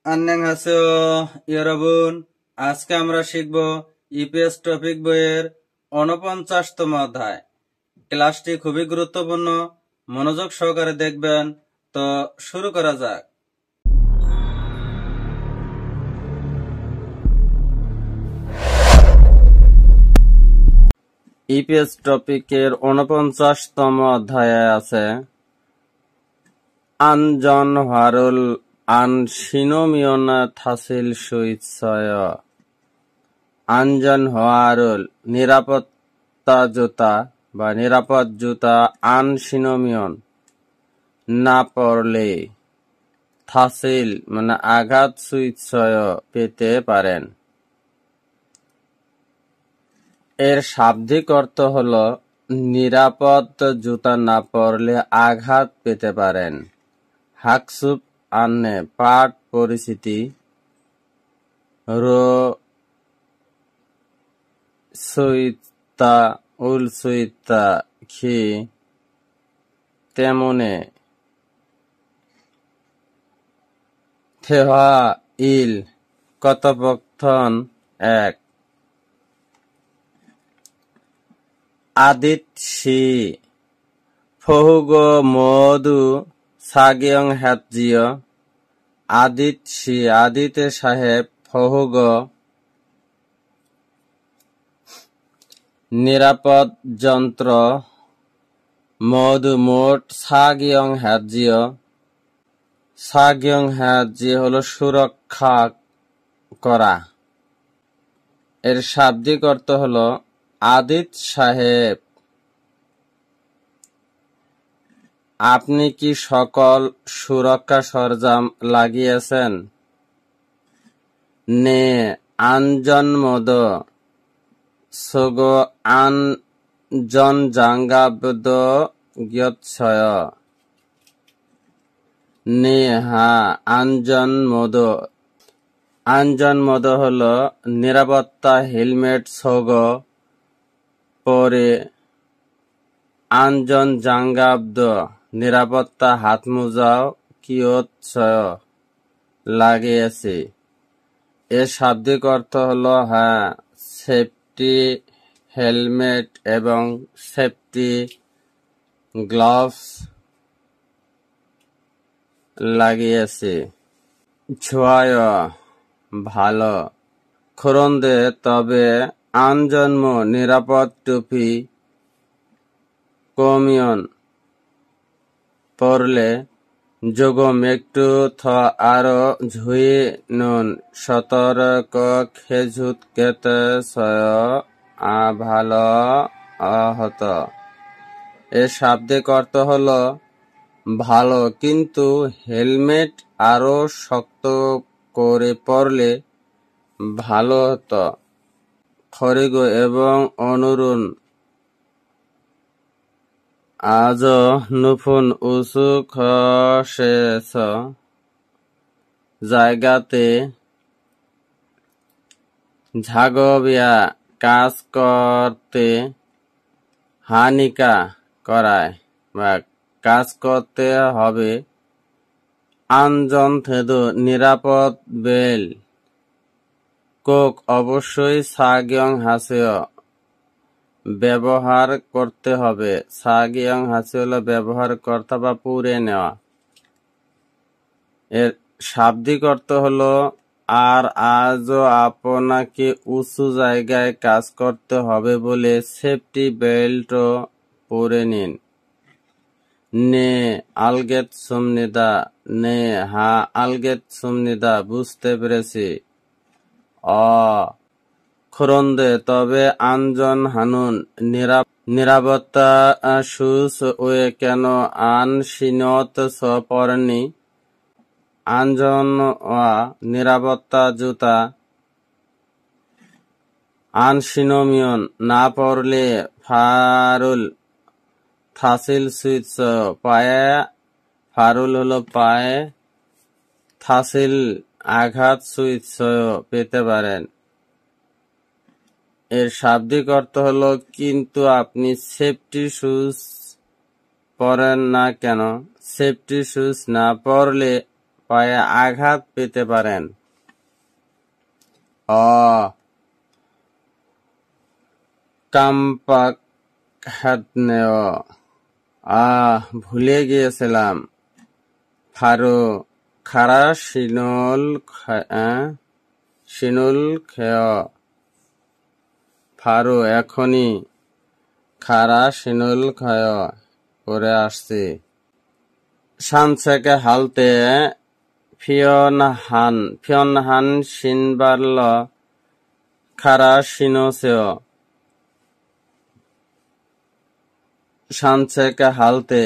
안녕하세요, 여러분. আজকে আমরা শিখব ইপিএস টপিক বইয়ের ৪৯তম অধ্যায়। ক্লাসটি খুবই গুরুত্বপূর্ণ, মনোযোগ সহকারে দেখবেন। তো শুরু করা যাক। ইপিএস টপিকের ৪৯তম অধ্যায়ে আছে আনজনভারুল আনসিনোমিয়ন থাসিল সুইৎসয়। আনজনভারুল নিরাপত্তা জুতা বা নিরাপদ জুতা আনসিনোমিয়ন না পরলে থাসিল মানে আঘাত সুইৎসয় পেতে পারেন। এর শাব্দিক অর্থ হল নিরাপদ জুতা না পরলে আঘাত পেতে পারেন। হাকসুপ আন্নে পাঠ পরিচিতি রো সুইতা উল সুইতা খি তেমনে থেহা ইল কথোপকথন ১ আদিত শি ফহুগ মধু সাগিয়ং হ্যাজিয়। আদিত শি আদিতে সাহেব ফহুগ নিরাপদ যন্ত্র মধু মোট সাগিয়ং হ্যাজিয়। সাগিয়ং হ্যাজি হলো সুরক্ষা করা। এর শাব্দিক অর্থ হলো আদিত সাহেব, আপনি কি সকল সুরক্ষা সরঞ্জাম লাগিয়েছেন? নে আনজনমদ সগ আনজন জাঙ্গাবদ গ্যৎসয়। নে হা আনজনমদ। আনজনমদ হলো নিরাপত্তা হেলমেট সগ পরে আনজন জাঙ্গাবদ নিরাপত্তা হাত মোজাও কিয়ৎসয় লাগিয়েছে। এর শাব্দিক অর্থ হলো সেফটি হেলমেট এবং সেফটি গ্লাভস লাগিয়েছে। ছোয়ায় ভালো। খরন্দে তবে আনজন্ম নিরাপদ টুপি কমিয়ন পরলে যোগম একটু আরো ঝুয়ে নুন সতর্ক খেজুত কেতে ভালো হত। এর শাব্দিক অর্থ হলো ভালো, কিন্তু হেলমেট আরো শক্ত করে পরলে ভালো হতো। খরিগ এবং অনুরুণ আজ নুফুন উঁচু খসেছ জায়গাতে ঝাগবিয়া কাজ করতে হানিকা করায় বা কাজ করতে হবে। আনজন থেদু নিরাপদ বেল কোক অবশ্যই সাগিয়ং হাসিয় ব্যবহার করতে হবে। সাগিয়ং হাসি হলো ব্যবহার করতে বা পুড়ে নেওয়া। এর শাব্দিক অর্থ হলো আর আজও আপনাকে উঁচু জায়গায় কাজ করতে হবে বলে সেফটি বেল্টও পরে নিন। নে আলগেত সুমনিদা। নে হা আলগেত সুমনিদা বুঝতে পেরেছি। খরন্দে তবে আনজন হানুন নিরাপত্তা সুস ওয়ে কেন আন সিনত স পরেননি। আনজন নিরাপত্তা জুতা আনসিনোমিয়ন না পরলে ফারুল থাসিল সুইৎস পায়ে ফারুল হলো পায়ে থাসিল আঘাত সুইৎস পেতে পারেন। এর শাব্দিক অর্থ হলো কিন্তু আপনি সেফটি শুজ পরেন না কেন? সেফটি শুজ না পরলে পায়ে আঘাত পেতে পারেন। অ কাম্পাকহাতনেও ভুলে গিয়েছিলাম। ফারো খারা শিনুল খেয় ফারো এখনই খারা শিনুল খায় করে আসছি। সানসেকে হালতে ফিয়নহান সিনবারল খারা শিনোসেও সানসেকে হালতে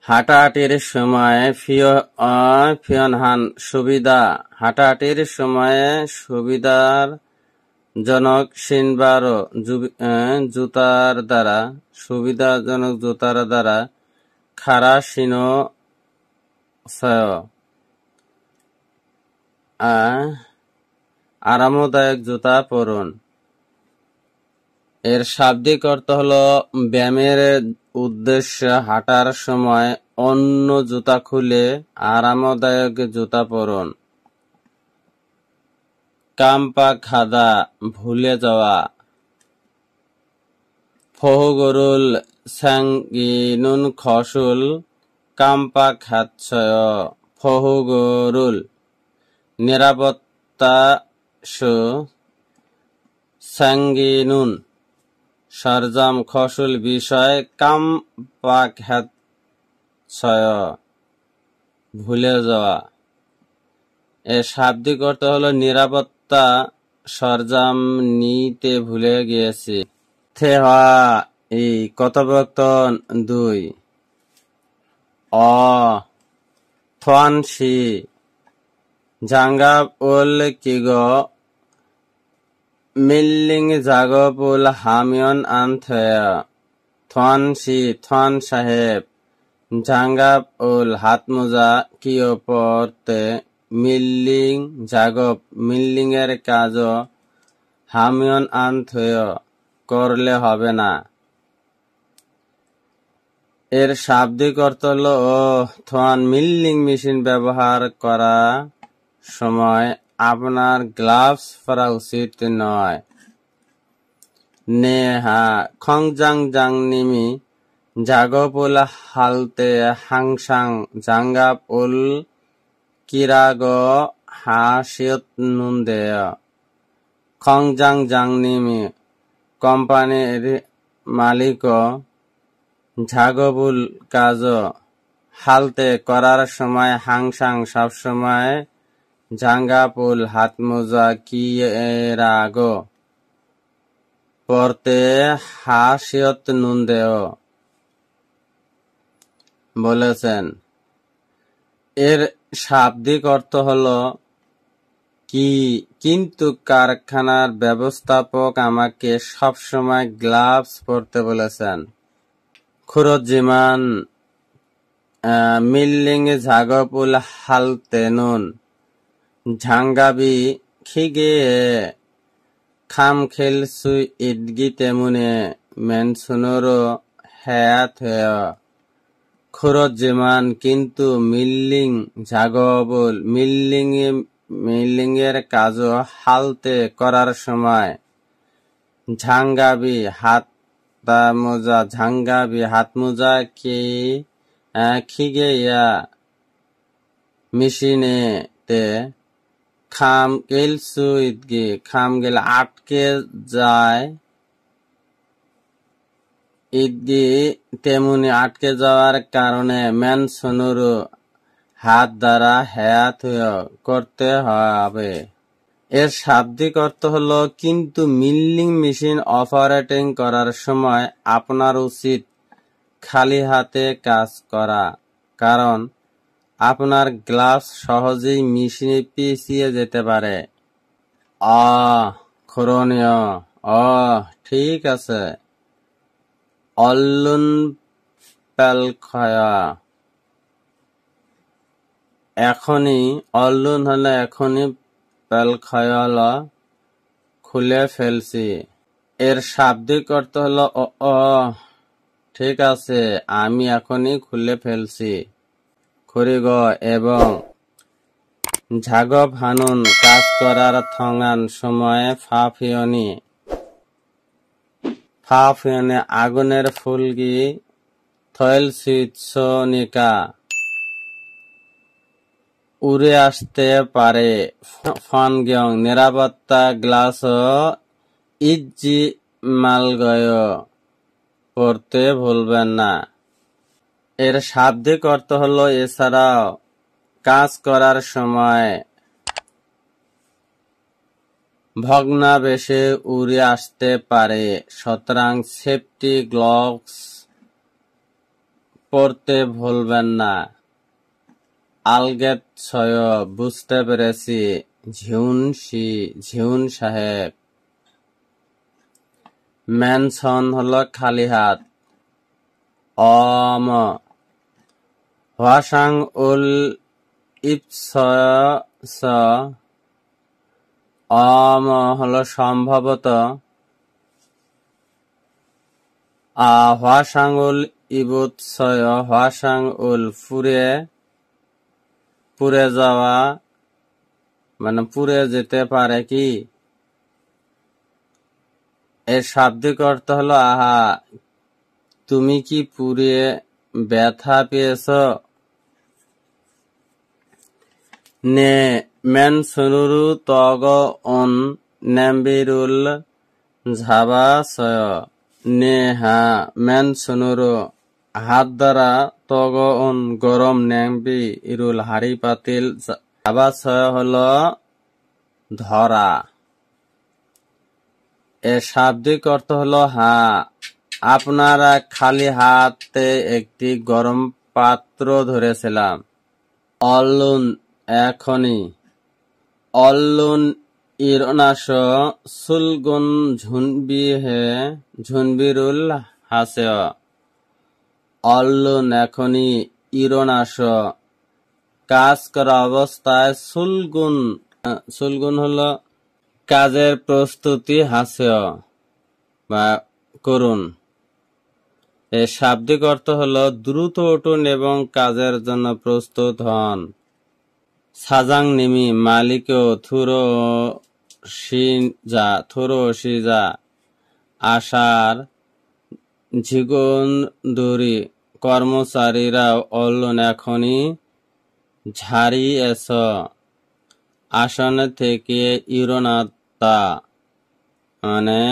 হাঁটাহাঁটির সময় ফিয়নহান হাঁটাহাঁটির সময় সুবিধার জনক সিনবারও সুবিধাজনক জুতার দ্বারা খারা শিনো আরামদায়ক জুতা পরুন। এর শাব্দিক অর্থ হলো ব্যায়ামের উদ্দেশ্যে হাঁটার সময় অন্য জুতা খুলে আরামদায়ক জুতা পরুন। কাম্পাখাদা ভুলে যাওয়া। ফহুগরুল স্যাঙ্গিনুন খসুল কাম্পাখাতসয় ফহুগরুল নিরাপত্তা স্যাঙ্গিনুন সরজাম খসুল বিষয় কাম্পাকহাতসয় ভুলে যাওয়া। এর শাব্দিক অর্থ হলো নিরাপত্তা সরঞ্জাম নিতে ভুলে গিয়েছি। থেহা এই কথোপকথন 2 অ থোয়ানসি জাঙ্গাব উল কিগো মিল্লিং জাগব উল হামিয়ন আন থেয়া থোয়ান সাহেব জাঙ্গাব উল হাতমোজা কিও পরতে মিল্লিং এর কাজ হামিয়ন আন থেয় করলে হবে না। এর শাব্দিক অর্থ হল থোয়ান মিল্লিং মেশিন ব্যবহার করা সময় আপনার গ্লাভস পরা উচিত নয়। নেহা খংজাং নিমি জাগব উল হালতে হাংসাং জাঙ্গাব উল কিরাগ হাসিয়ত নুনদেয় খংজাং নিমি কোম্পানির মালিক ঝাগবুল কাজ হালতে করার সময় হাংসাং সবসময় জাঙ্গাপুল হাতমোজা কিরাগ পরতে হাসিয়ত নুনদেয় বলেছেন। এর শাব্দিক অর্থ হল কিন্তু কারখানার ব্যবস্থাপক আমাকে সবসময় গ্লাভস পরতে বলেছেন। খুরজিমান মিল্লিং ঝাগপুল হালতে নুন ঝাঙ্গাবি খিগে খাম খেল সুই ইদগি তেমুনে মেনসুনোরো হ্যাত হেয় খুরজিমান কিন্তু মিল্লিং ঝাগবুল মিল্লিং এর কাজ হালতে করার সময় ঝাঙ্গাবি হাতমোজা খিগে ইয়া মেশিনে তে খাম কেলসু ইদগি খাম গেল আটকে যায় ইদগি তেমনি আটকে যাওয়ার কারণে ম্যান সোনুরু হাত দ্বারা হ্যাত করতে হবে। এর শাব্দিক অর্থ হলো কিন্তু মিল্লিং মেশিন অপারেটিং করার সময় আপনার উচিত খালি হাতে কাজ করা, কারণ আপনার গ্লাভস সহজেই মেশিনে পিছিয়ে যেতে পারে। করণীয় ঠিক আছে। অল্লুন পেলখয়া এখনই অল্লুন হলে এখনই পেলখয়া হলো খুলে ফেলছি। এর শাব্দিক অর্থ হলো ঠিক আছে আমি এখনই খুলে ফেলছি। করিগ এবং ঝাগব হানুন কাজ করার থঙান সময়ে ফাফিয়নি আগুনের ফুলগি থয়েল সুইৎসনিকা উড়ে আসতে পারে। ফনগিয়ং নিরাপত্তা গ্লাস ইজ্জি মালগয় পড়তে ভুলবেন না। এর শাব্দিক অর্থ হলো এছাড়াও কাজ করার সময় ভগ্নাবেশে উড়ে আসতে পারে, সুতরাং সেফটি গ্লাভস পরতে ভুলবেন না। আলগেত ছয় বুঝতে পেরেছি, ঝিউন সাহেব। মেনশন হলো খালি হাত। অম হোয়াসাং উল ইপস অম হলো সম্ভবত। হোয়াসাং উল ইবুৎসয় হোয়াসাং উল পুড়ে যাওয়া মানে পুড়ে যেতে পারে কি। এর শাব্দিক অর্থ হলো আহা, তুমি কি পুড়ে ব্যথা পেয়েছ। নে মেনসনুরু তগ অন নেম্বিরুল ঝাবাসয় নে হা মেনসনুরু হাত দ্বারা তগ অন গরম নেম্বি ইরুল হাড়ি পাতিল ঝাবাসয় হলো ধরা। এর শাব্দিক অর্থ হলো আপনারা খালি হাতে একটি গরম পাত্র ধরেছিলাম। অলুন এখনই। অলুন ইরনাশ সুলগুন ঝুনবিরুল হাসেয়। অলুন এখনই ইরনাশ কাজ করা অবস্থায় সুলগুন হলো কাজের প্রস্তুতি হাসেয় বা করুন। এর শাব্দিক অর্থ হলো দ্রুত উঠুন এবং কাজের জন্য প্রস্তুত হন। সাজাং নিমি মালিক থুরো সিজা আশার ঝিগুন দূরি কর্মচারীরা অলুন এখনই ঝাড়ি এস আসন থেকে ইরোনাতা মানে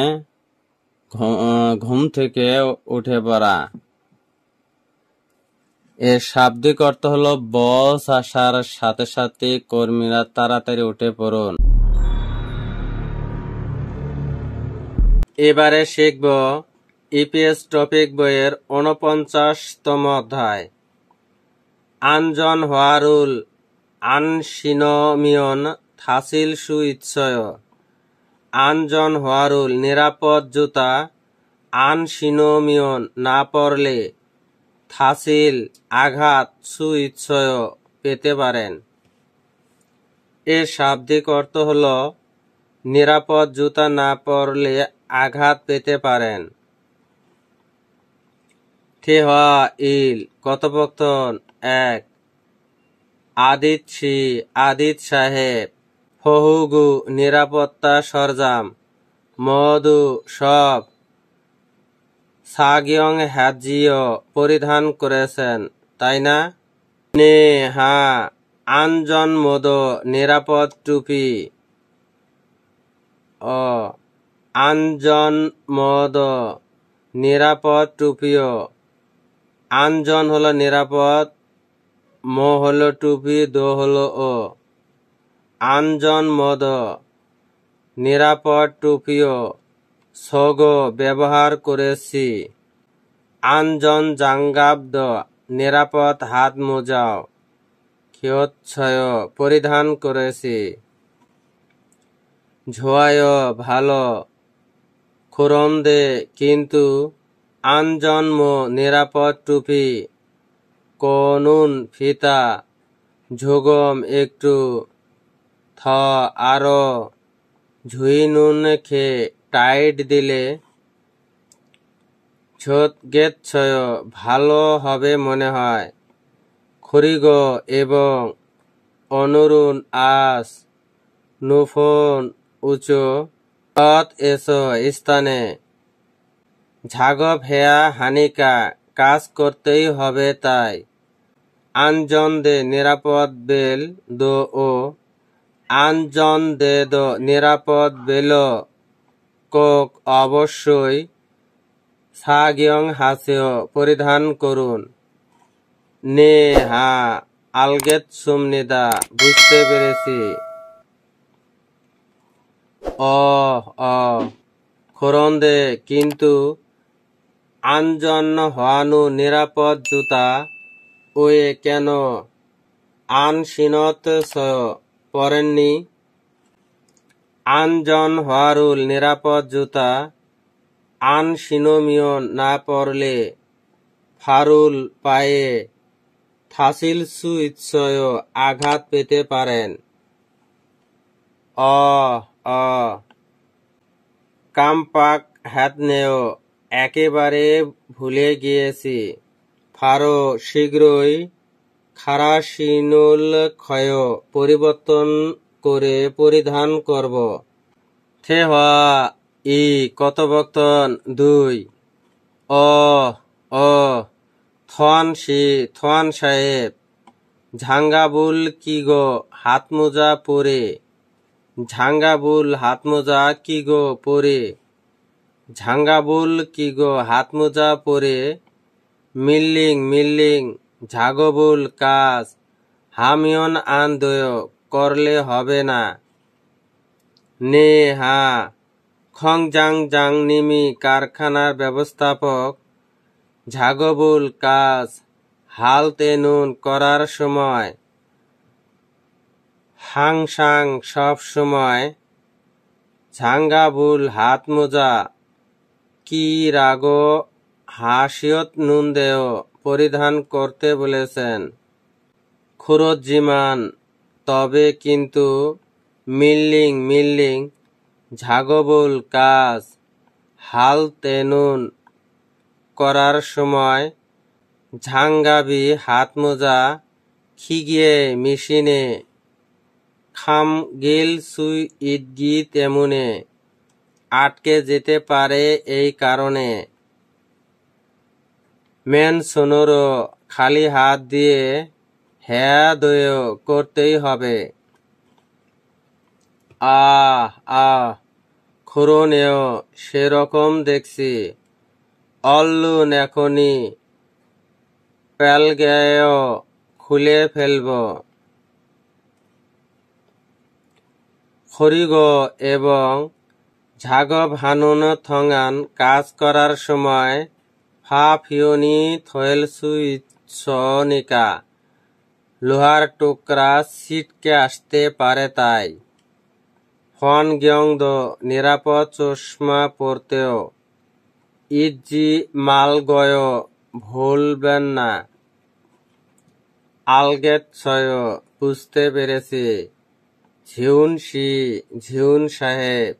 ঘুম থেকে উঠে পড়া। এর শাব্দিক অর্থ হলো বস আসার সাথে সাথে কর্মীরা তাড়াতাড়ি উঠে পড়ুন। এবারে শিখব ইপিএস টপিক বইয়ের ৪৯তম অধ্যায়। আনজন হোয়ারুল আনশিনমিয়ন থাসিল সুইৎসয়। আনজন হোয়ারুল নিরাপদ জুতা আনশিনমিয়ন না পরলে থাসিল আঘাত সুইৎসয় পেতে পারেন। এর শাব্দিক অর্থ হল নিরাপদ জুতা না পরলে আঘাত পেতে পারেন। থেহা ইল কথোপকথন ১। আদিত সাহেব। হহুগু নিরাপত্তা সরঞ্জাম। মধু সব। সাগিয়ং হ্যাজিও পরিধান করেছেন, তাই না? নে হা আনজন মদ নিরাপদ টুপি। আনজন মদ নিরাপদ টুপিও। আনজন হলো নিরাপদ, মো হলো টুপি, দো হলো ও। আনজন মদ নিরাপদ টুপিও সগ ব্যবহার করেছি। আনজন জাঙ্গাব্দ নিরাপদ হাত মোজাও ক্ষয়চ্ছয় পরিধান করেছি। ঝোয়ায় ভালো খুরমদে কিন্তু আনজন্ম নিরাপদ টুপি কোনুন ফিতা ঝুগম একটু থ আরো ঝুইনুন খে টাইট দিলে ছোট গেচ্ছয় ভালো হবে মনে হয়। খরিগ এবং অনুরুণ আস নুফোন উঁচু তৎ এস স্থানে ঝাগব হেয়া হানিকা কাজ করতেই হবে তাই আনজন দে নিরাপদ বেল দো ও আনজন দে দো নিরাপদ বেল কোক অবশ্যই সাগিয়ং হাসেও পরিধান করুন নে হা আলগেত সুমনিদা বুঝতে পেরেছি অ খরন্দে কিন্তু আনজন হওয়ানু নিরাপদ জুতা ওয়ে কেন আন সিনত পরেননি আনজন হওয়ারুল নিরাপদ জুতা আন সিনোমিও না পরলে ফারুল পায়ে থাসিল সুইৎসয় আঘাত পেতে পারেন অ কামপাক হ্যাতনেও একেবারে ভুলে গিয়েছি ফারো শীঘ্রই খারাসিনুল ক্ষয় পরিবর্তন করে পরিধান করব থে হওয়া ই কথোপকথন 2 অ থোয়ান সাহেব ঝাঙ্গাবুল কি গো হাতমোজা পরে ঝাঙ্গাবুল হাতমোজা কি গো পরে ঝাঙ্গাবুল কি গো হাতমোজা পরে মিল্লিং ঝাগবুল কাজ হামিয়ন আন্দয় করলে হবে না নে হা খংজাং নিমি কারখানার ব্যবস্থাপক ঝাগবুল কাজ হাল তেনুন করার সময় হাংসাং সব সময় ঝাঙ্গাবুল হাতমোজা কি রাগো হাসিয়ত নুনদেও পরিধান করতে বলেছেন খুরজ্জিমান তবে কিন্তু মিল্লিং ঝাগবুল কাজ হাল তেনুন করার সময় ঝাঙ্গাবি হাতমোজা খিগিয়ে মেশিনে খাম গিল সুই ইদগি তেমুনে আটকে যেতে পারে এই কারণে মেন সোনোরো খালি হাত দিয়ে হ্যাঁ দয় করতেই হবে খুরনেও সেরকম দেখছি অল্লুন এখনই প্যালগেও খুলে ফেলব খরিগ এবং ঝাগব হানুন থঙান কাজ করার সময় ফা ফিওনি থয়েল সুইৎসনিকা লোহার টুকরা ছিটকে আসতে পারে তাই ফন গিয়ং দো নিরাপদ চশমা পরতেও ইজি মালগয় ভুলবেন না আলগেত ছয় বুঝতে পেরেছি ঝিউন সাহেব